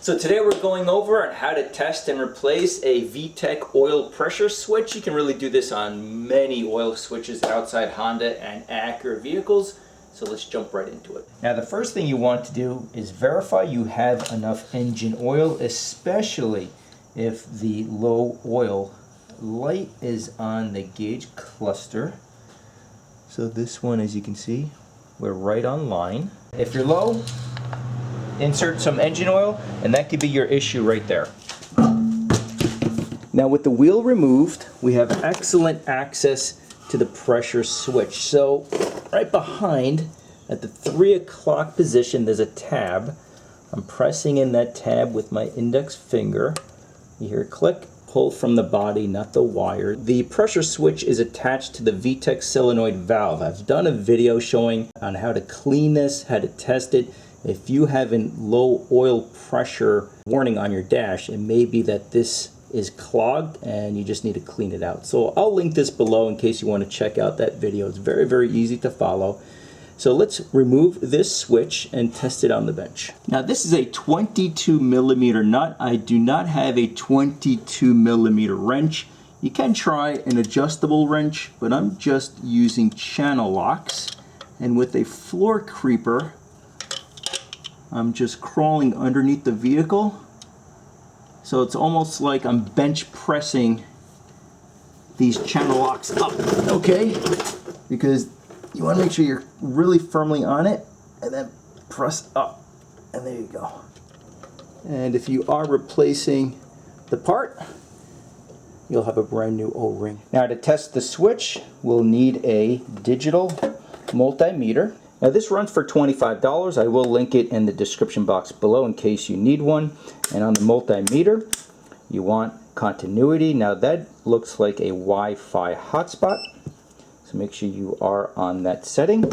So today we're going over on how to test and replace a VTEC oil pressure switch. You can really do this on many oil switches outside Honda and Acura vehicles. So let's jump right into it. Now the first thing you want to do is verify you have enough engine oil, especially if the low oil light is on the gauge cluster. So this one, as you can see, we're right on line. If you're low, insert some engine oil, and that could be your issue right there. Now with the wheel removed, we have excellent access to the pressure switch. So right behind, at the 3 o'clock position, there's a tab. I'm pressing in that tab with my index finger. You hear a click, pull from the body, not the wire. The pressure switch is attached to the VTEC solenoid valve. I've done a video showing on how to clean this, how to test it. If you have a low oil pressure warning on your dash, it may be that this is clogged and you just need to clean it out. So I'll link this below in case you want to check out that video. It's very, very easy to follow. So let's remove this switch and test it on the bench. Now this is a 22 millimeter nut. I do not have a 22 millimeter wrench. You can try an adjustable wrench, but I'm just using channel locks. And with a floor creeper, I'm just crawling underneath the vehicle. So it's almost like I'm bench pressing these channel locks up, okay? Because you want to make sure you're really firmly on it and then press up. And there you go. And if you are replacing the part, you'll have a brand new O-ring. Now to test the switch, we'll need a digital multimeter. Now this runs for $25. I will link it in the description box below in case you need one. And on the multimeter, you want continuity. Now that looks like a Wi-Fi hotspot. So make sure you are on that setting.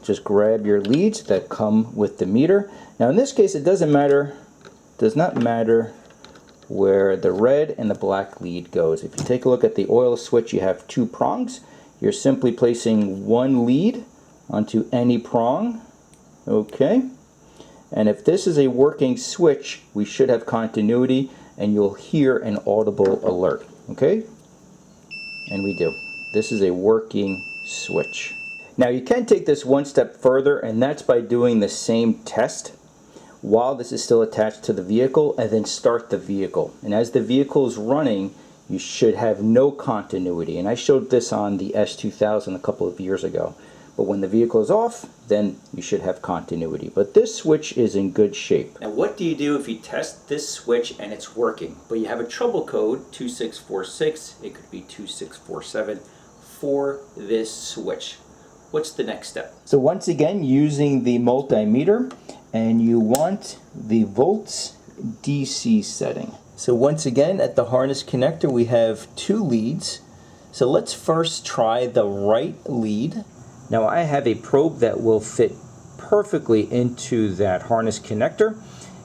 Just grab your leads that come with the meter. Now in this case, it does not matter where the red and the black lead goes. If you take a look at the oil switch, you have 2 prongs. You're simply placing one lead onto any prong, okay? And if this is a working switch, we should have continuity and you'll hear an audible alert, okay? And we do. This is a working switch. Now you can take this one step further, and that's by doing the same test while this is still attached to the vehicle, and then start the vehicle. And as the vehicle is running, you should have no continuity. And I showed this on the S2000 a couple of years ago. But when the vehicle is off, then you should have continuity. But this switch is in good shape. Now what do you do if you test this switch and it's working, but you have a trouble code 2646, it could be 2647, for this switch? What's the next step? So once again, using the multimeter, and you want the volts DC setting. So once again, at the harness connector, we have 2 leads. So let's first try the right lead. Now I have a probe that will fit perfectly into that harness connector.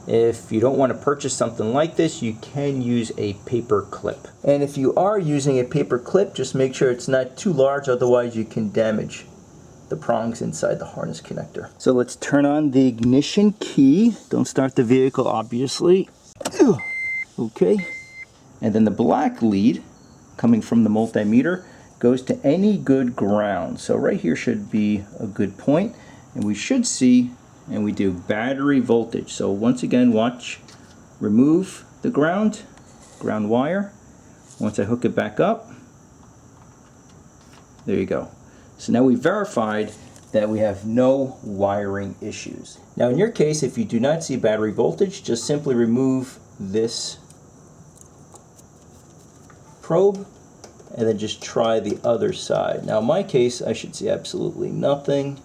If you don't want to purchase something like this, you can use a paper clip. And if you are using a paper clip, just make sure it's not too large, otherwise you can damage the prongs inside the harness connector. So let's turn on the ignition key. Don't start the vehicle, obviously. Okay. And then the black lead coming from the multimeter goes to any good ground. So right here should be a good point, and we should see, and we do, battery voltage. So once again, watch, remove the ground wire. Once I hook it back up, there you go. So now we verified that we have no wiring issues. Now in your case, if you do not see battery voltage, just simply remove this probe and then just try the other side. Now in my case, I should see absolutely nothing.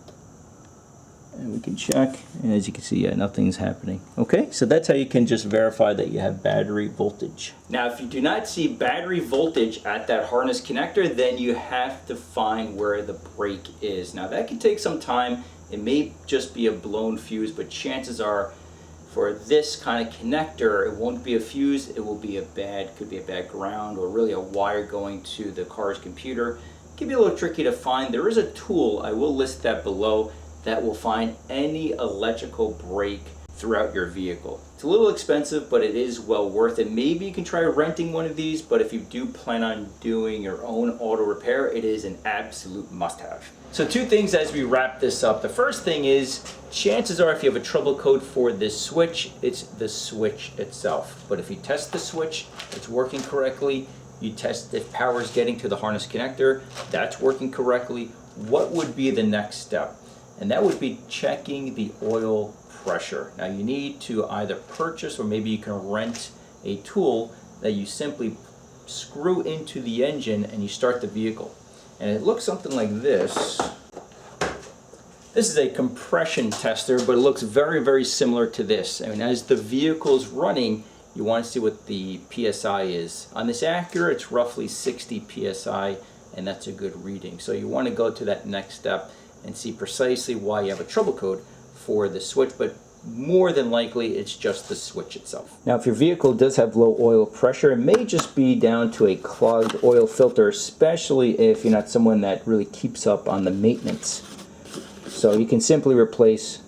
And we can check, and as you can see, yeah, nothing's happening. Okay, so that's how you can just verify that you have battery voltage. Now if you do not see battery voltage at that harness connector, then you have to find where the break is. Now that can take some time. It may just be a blown fuse, but chances are for this kind of connector, it won't be a fuse, it will be could be a bad ground, or really a wire going to the car's computer. It can be a little tricky to find. There is a tool, I will list that below, that will find any electrical break throughout your vehicle. It's a little expensive, but it is well worth it. Maybe you can try renting one of these, but if you do plan on doing your own auto repair, it is an absolute must-have. So two things as we wrap this up. The first thing is, chances are if you have a trouble code for this switch, it's the switch itself. But if you test the switch, it's working correctly. You test if power is getting to the harness connector, that's working correctly. What would be the next step? And that would be checking the oil pressure. Now you need to either purchase or maybe you can rent a tool that you simply screw into the engine and you start the vehicle. And it looks something like this. This is a compression tester, but it looks very, very similar to this. I mean, as the vehicle's running, you want to see what the PSI is. On this Acura, it's roughly 60 PSI, and that's a good reading. So you want to go to that next step and see precisely why you have a trouble code for the switch, but more than likely it's just the switch itself. Now if your vehicle does have low oil pressure, it may just be down to a clogged oil filter, especially if you're not someone that really keeps up on the maintenance. So you can simply replace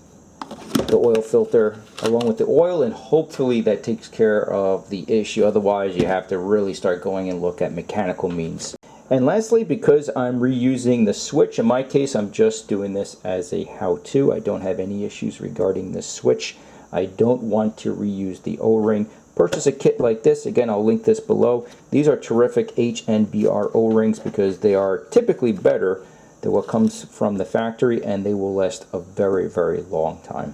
the oil filter along with the oil, and hopefully that takes care of the issue. Otherwise you have to really start going and look at mechanical means. And lastly, because I'm reusing the switch, in my case I'm just doing this as a how-to. I don't have any issues regarding the switch. I don't want to reuse the O-ring. Purchase a kit like this. Again, I'll link this below. These are terrific HNBR O-rings because they are typically better than what comes from the factory, and they will last a very, very long time.